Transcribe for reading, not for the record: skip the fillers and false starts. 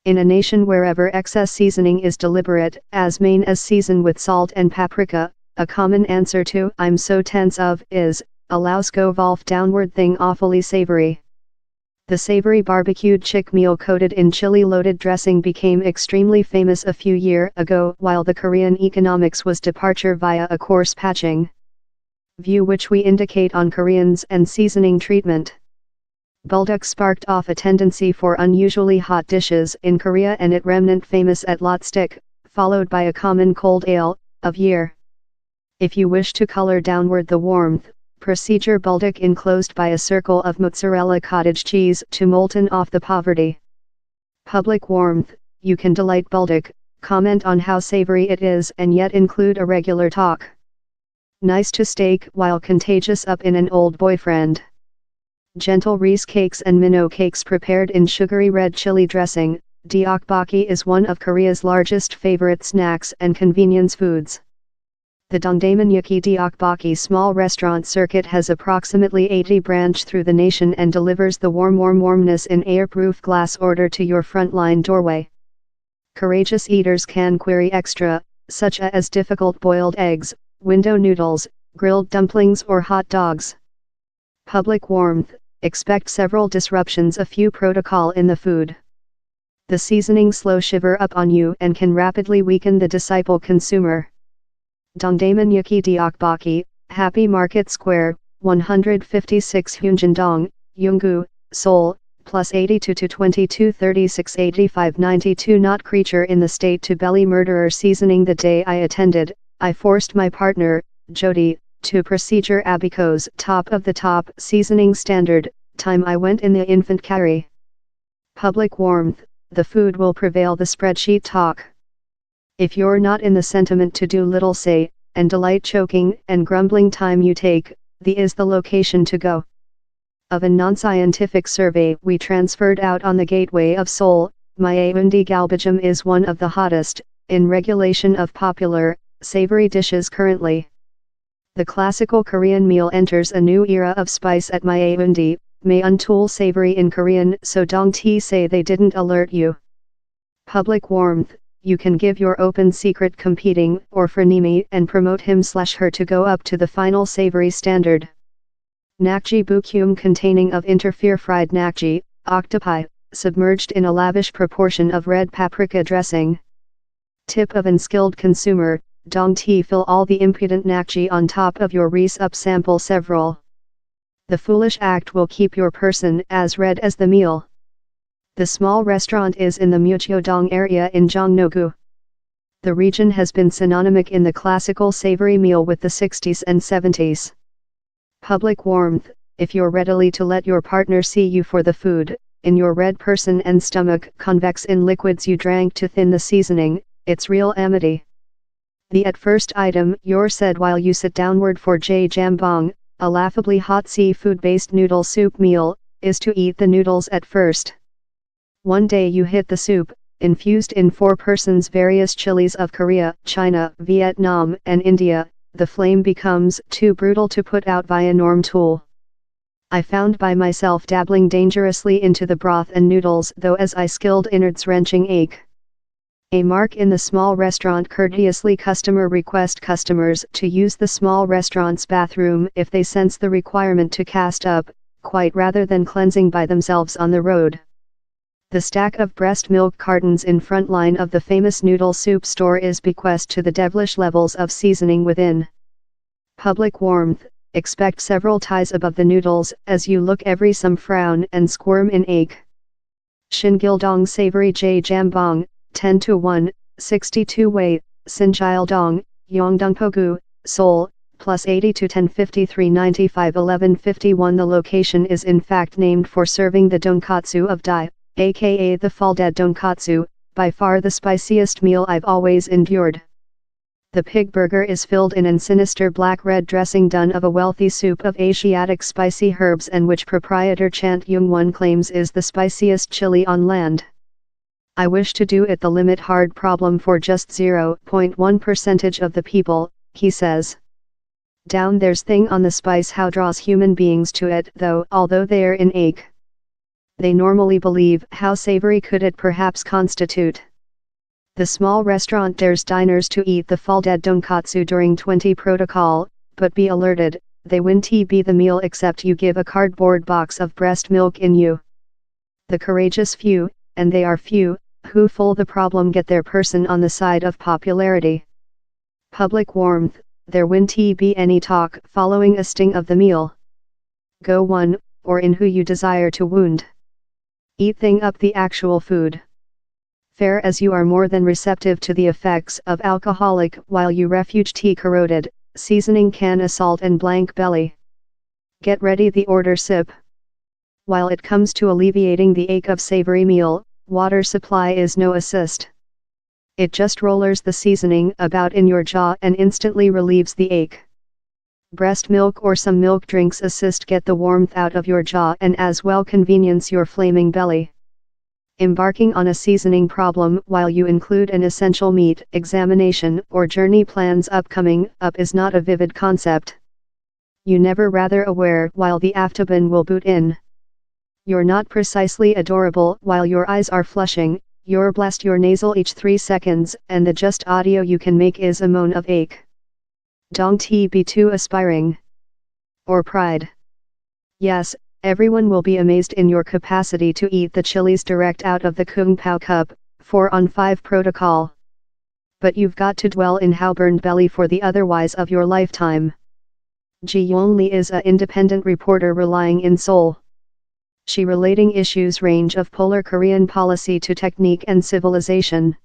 In a nation wherever excess seasoning is deliberate, as main as season with salt and paprika, a common answer to "I'm so tense of" is, allows go Wolf downward thing awfully savory. The savory barbecued chick meal coated in chili-loaded dressing became extremely famous a few years ago while the Korean economics was departure via a coarse patching view which we indicate on Koreans and seasoning treatment. Buldak sparked off a tendency for unusually hot dishes in Korea and it remnant famous at lot stick, followed by a common cold ale, of year. If you wish to color downward the warmth, procedure buldak enclosed by a circle of mozzarella cottage cheese to molten off the poverty. Public warmth, you can delight buldak, comment on how savory it is and yet include a regular talk. Nice to steak while contagious up in an old boyfriend. Gentle rice cakes and minnow cakes prepared in sugary red chili dressing. Deokbokki is one of Korea's largest favorite snacks and convenience foods. The Dongdaemun Deokbokki small restaurant circuit has approximately 80 branch through the nation and delivers the warmness in airproof glass order to your frontline doorway. Courageous eaters can query extra, such as difficult boiled eggs, window noodles, grilled dumplings or hot dogs. Public warmth, expect several disruptions a few protocol in the food. The seasoning slow shiver up on you and can rapidly weaken the disciple consumer. Dongdaemun Deokbokki, Happy Market Square, 156 Hyunjin-dong, Yunggu, Seoul, plus 82 to 22 36 85 92 Not creature in the state to belly murderer seasoning. The day I attended, I forced my partner, Jody, to procedure Abico's top of the top seasoning standard. Time I went in the infant carry. Public warmth, the food will prevail. The spreadsheet talk. If you're not in the sentiment to do little say, and delight choking and grumbling time you take, the is the location to go. Of a non-scientific survey we transferred out on the gateway of Seoul, Myeundi Galbajam is one of the hottest, in regulation of popular, savory dishes currently. The classical Korean meal enters a new era of spice at Myeundi, may untool savory in Korean so dong ti say they didn't alert you. Public warmth, you can give your open secret competing or frenemy and promote him/her to go up to the final savory standard. Nakji bukyum containing of interfere fried nakji, octopi, submerged in a lavish proportion of red paprika dressing. Tip of unskilled consumer, dong ti fill all the impudent nakji on top of your rice up sample several. The foolish act will keep your person as red as the meal. The small restaurant is in the Mucheodong area in Jongno-gu. The region has been synonymous in the classical savory meal with the 60s and 70s. Public warmth, if you're readily to let your partner see you for the food, in your red person and stomach convex in liquids you drank to thin the seasoning, it's real amity. The at first item you're said while you sit downward for jjambong, a laughably hot seafood-based noodle soup meal, is to eat the noodles at first. One day you hit the soup, infused in 4 persons various chilies of Korea, China, Vietnam and India, the flame becomes too brutal to put out via norm tool. I found by myself dabbling dangerously into the broth and noodles though as I skilled innards wrenching ache. A mark in the small restaurant courteously customer request customers to use the small restaurant's bathroom if they sense the requirement to cast up, quite rather than cleansing by themselves on the road. The stack of breast milk cartons in front line of the famous noodle soup store is bequest to the devilish levels of seasoning within. Public warmth, expect several ties above the noodles as you look every some frown and squirm in ache. Shingildong savory jjambong, 10-1, 62 weight, Sinjildong, Yongdongpogu, Seoul, plus 80 to 1053 95 1151. The location is in fact named for serving the donkatsu of Dai, aka the Full-Dead Donkatsu, by far the spiciest meal I've always endured. The pig burger is filled in an sinister black-red dressing done of a wealthy soup of Asiatic spicy herbs and which proprietor Chant Young-won claims is the spiciest chili on land. I wish to do it the limit hard problem for just 0.1% of the people, he says. Down there's thing on the spice how draws human beings to it though although they're in ache. they normally believe how savory could it perhaps constitute. The small restaurant dares diners to eat the full dead donkatsu during 20 protocol, but be alerted, they won't be the meal except you give a cardboard box of breast milk in you. The courageous few, and they are few, who fool the problem get their person on the side of popularity. Public warmth, there won't be any talk following a sting of the meal. Go one, or in who you desire to wound. Eat thing up the actual food. Fare as you are more than receptive to the effects of alcoholic while you refuge tea corroded, seasoning can assault and blank belly. Get ready the order sip. While it comes to alleviating the ache of savory meal, water supply is no assist. It just rollers the seasoning about in your jaw and instantly relieves the ache. Breast milk or some milk drinks assist get the warmth out of your jaw and as well convenience your flaming belly. Embarking on a seasoning problem while you include an essential meat examination or journey plans upcoming up is not a vivid concept. You never rather aware while the afterburn will boot in. You're not precisely adorable while your eyes are flushing, you're blessed your nasal each 3 seconds and the just audio you can make is a moan of ache. Don't be too aspiring. Or pride. Yes, everyone will be amazed in your capacity to eat the chilies direct out of the Kung Pao cup, 4 on 5 protocol. But you've got to dwell in how burned belly for the otherwise of your lifetime. Ji Yongli is a independent reporter relying in Seoul. She relating issues range of polar Korean policy to technique and civilization.